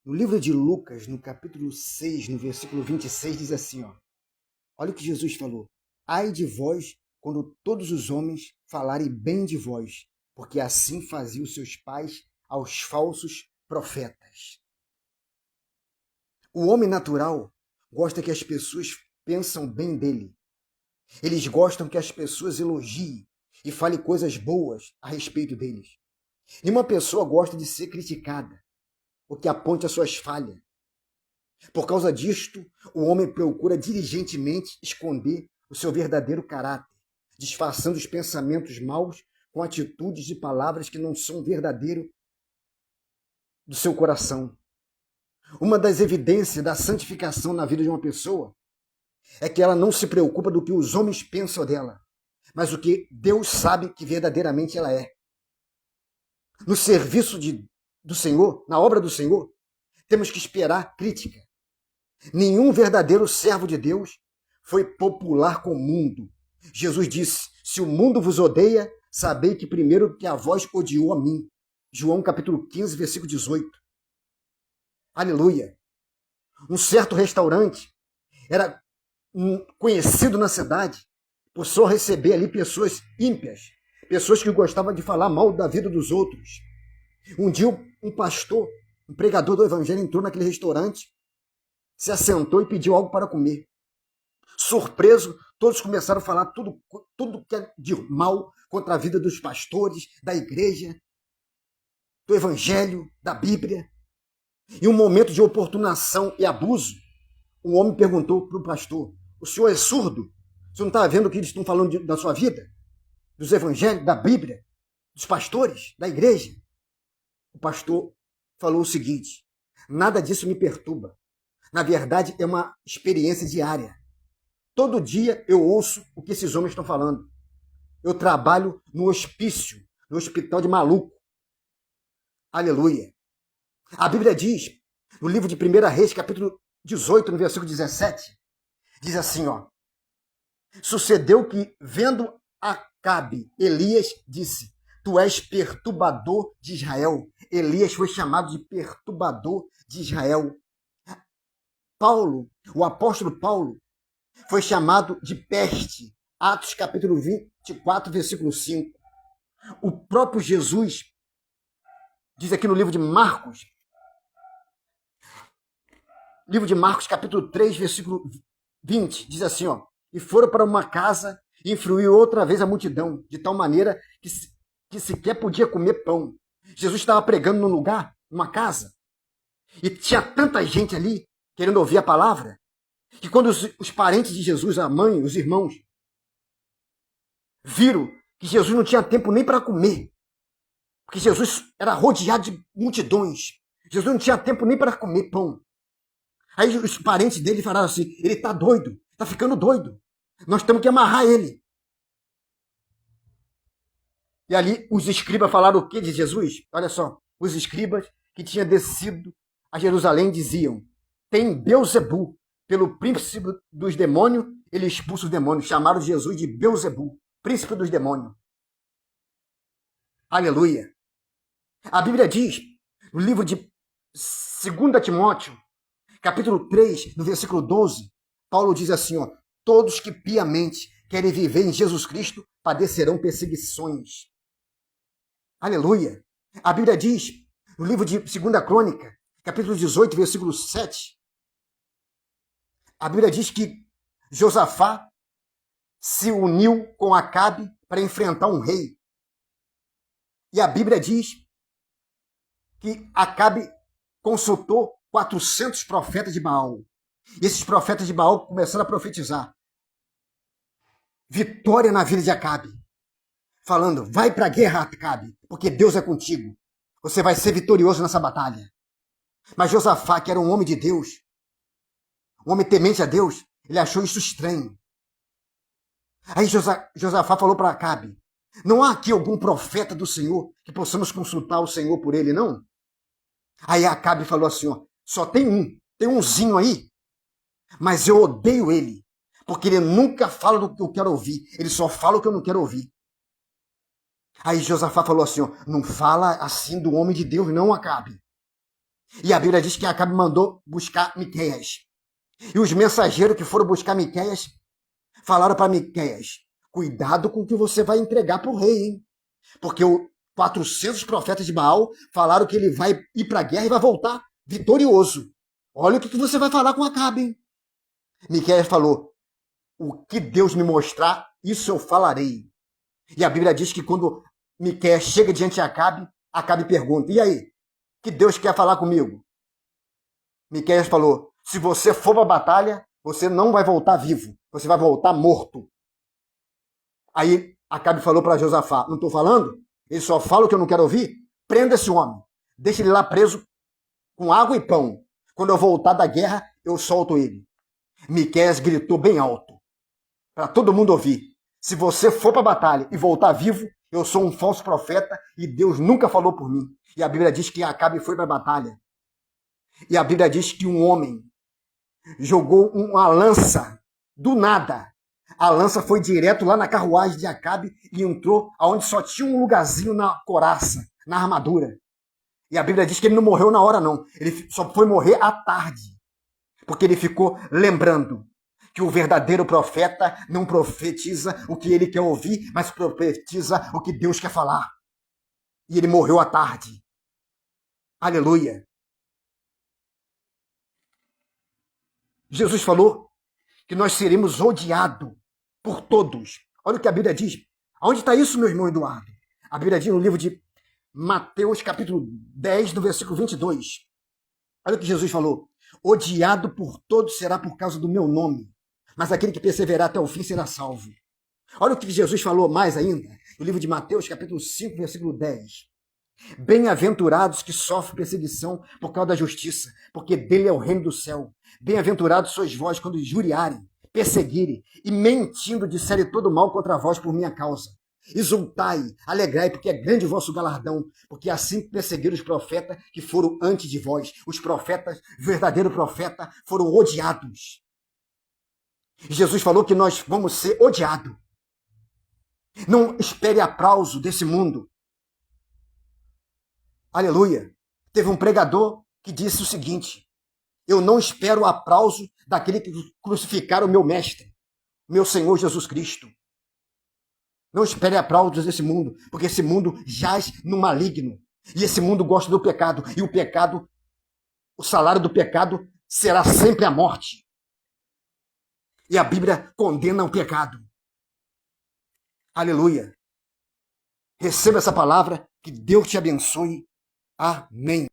No livro de Lucas, no capítulo 6, no versículo 26, diz assim, ó. Olha o que Jesus falou. Ai de vós, quando todos os homens falarem bem de vós, porque assim faziam seus pais aos falsos profetas. O homem natural gosta que as pessoas pensam bem dele. Eles gostam que as pessoas elogiem e falem coisas boas a respeito deles. Nenhuma pessoa gosta de ser criticada, o que aponte as suas falhas. Por causa disto, o homem procura diligentemente esconder o seu verdadeiro caráter, disfarçando os pensamentos maus com atitudes e palavras que não são verdadeiros do seu coração. Uma das evidências da santificação na vida de uma pessoa é que ela não se preocupa do que os homens pensam dela, mas o que Deus sabe que verdadeiramente ela é. No serviço do Senhor, na obra do Senhor, temos que esperar crítica. Nenhum verdadeiro servo de Deus foi popular com o mundo. Jesus disse, se o mundo vos odeia, sabei que primeiro que a vós odiou a mim. João capítulo 15, versículo 18. Aleluia. Um certo restaurante era conhecido na cidade por só receber ali pessoas ímpias, pessoas que gostavam de falar mal da vida dos outros. Um dia um pastor, um pregador do evangelho entrou naquele restaurante, se assentou e pediu algo para comer. Surpreso, todos começaram a falar tudo que é de mal contra a vida dos pastores, da igreja, do evangelho, da Bíblia. Em um momento de oportunação e abuso, um homem perguntou para o pastor, o senhor é surdo? O senhor não está vendo o que eles estão falando da sua vida? Dos evangelhos, da Bíblia, dos pastores, da igreja? O pastor falou o seguinte, nada disso me perturba. Na verdade, é uma experiência diária. Todo dia eu ouço o que esses homens estão falando. Eu trabalho no hospício, no hospital de maluco. Aleluia. A Bíblia diz, no livro de 1 Reis, capítulo 18, no versículo 17, diz assim, ó. Sucedeu que, vendo Acabe, Elias disse, tu és perturbador de Israel. Elias foi chamado de perturbador de Israel. Paulo, o apóstolo Paulo, foi chamado de peste. Atos capítulo 24, versículo 5. O próprio Jesus, diz aqui no livro de Marcos, capítulo 3, versículo 20, diz assim, ó, e foram para uma casa e influiu outra vez a multidão, de tal maneira que sequer podia comer pão. Jesus estava pregando num lugar, numa casa, e tinha tanta gente ali, querendo ouvir a palavra, que quando os parentes de Jesus, a mãe, os irmãos, viram que Jesus não tinha tempo nem para comer, porque Jesus era rodeado de multidões, Jesus não tinha tempo nem para comer pão. Aí os parentes dele falaram assim, ele está doido, está ficando doido, nós temos que amarrar ele. E ali os escribas falaram o que de Jesus? Olha só, os escribas que tinham descido a Jerusalém diziam, tem Beelzebu, pelo príncipe dos demônios, ele expulsa os demônios. Chamaram Jesus de Beelzebu, príncipe dos demônios. Aleluia. A Bíblia diz, no livro de 2 Timóteo, capítulo 3, no versículo 12, Paulo diz assim, ó, todos que piamente querem viver em Jesus Cristo padecerão perseguições. Aleluia. A Bíblia diz, no livro de 2 Crônica, capítulo 18, versículo 7, a Bíblia diz que Josafá se uniu com Acabe para enfrentar um rei. E a Bíblia diz que Acabe consultou 400 profetas de Baal. E esses profetas de Baal começaram a profetizar vitória na vida de Acabe. Falando, vai para a guerra, Acabe, porque Deus é contigo. Você vai ser vitorioso nessa batalha. Mas Josafá, que era um homem de Deus, um homem temente a Deus, ele achou isso estranho. Aí Josafá falou para Acabe, não há aqui algum profeta do Senhor que possamos consultar o Senhor por ele, não? Aí Acabe falou assim, ó, só tem umzinho aí, mas eu odeio ele, porque ele nunca fala do que eu quero ouvir, ele só fala o que eu não quero ouvir. Aí Josafá falou assim, ó, não fala assim do homem de Deus não, Acabe. E a Bíblia diz que Acabe mandou buscar Miqueias. E os mensageiros que foram buscar Miqueias falaram para Miqueias: cuidado com o que você vai entregar para o rei, hein? Porque 400 profetas de Baal falaram que ele vai ir para a guerra e vai voltar vitorioso. Olha o que você vai falar com Acabe, hein? Miqueias falou: o que Deus me mostrar, isso eu falarei. E a Bíblia diz que quando Miqueias chega diante de Acabe, Acabe pergunta: e aí? Que Deus quer falar comigo? Miqueias falou: se você for para a batalha, você não vai voltar vivo, você vai voltar morto. Aí Acabe falou para Josafá: não estou falando? Ele só fala o que eu não quero ouvir? Prenda esse homem, deixa ele lá preso com água e pão. Quando eu voltar da guerra, eu solto ele. Miqueias gritou bem alto, para todo mundo ouvir: se você for para a batalha e voltar vivo, eu sou um falso profeta e Deus nunca falou por mim. E a Bíblia diz que Acabe foi para a batalha. E a Bíblia diz que um homem jogou uma lança do nada. A lança foi direto lá na carruagem de Acabe e entrou aonde só tinha um lugarzinho na coraça, na armadura. E a Bíblia diz que ele não morreu na hora, não. Ele só foi morrer à tarde. Porque ele ficou lembrando que o verdadeiro profeta não profetiza o que ele quer ouvir, mas profetiza o que Deus quer falar. E ele morreu à tarde. Aleluia. Jesus falou que nós seremos odiados por todos. Olha o que a Bíblia diz. Onde está isso, meu irmão Eduardo? A Bíblia diz no livro de Mateus, capítulo 10, no versículo 22. Olha o que Jesus falou: odiado por todos será por causa do meu nome, mas aquele que perseverar até o fim será salvo. Olha o que Jesus falou mais ainda, no livro de Mateus, capítulo 5, versículo 10. Bem-aventurados que sofrem perseguição por causa da justiça, porque dele é o reino do céu. Bem-aventurados sois vós quando injuriarem, perseguirem e mentindo disserem todo mal contra vós por minha causa. Exultai, alegrai, porque é grande o vosso galardão, porque assim perseguiram os profetas que foram antes de vós. Os profetas, verdadeiro profeta, foram odiados. Jesus falou que nós vamos ser odiados. Não espere aplauso desse mundo. Aleluia. Teve um pregador que disse o seguinte: eu não espero o aplauso daquele que crucificaram o meu mestre, meu Senhor Jesus Cristo. Não espere aplausos desse mundo, porque esse mundo jaz no maligno. E esse mundo gosta do pecado. E o pecado, o salário do pecado será sempre a morte. E a Bíblia condena o pecado. Aleluia. Receba essa palavra, que Deus te abençoe. Amém.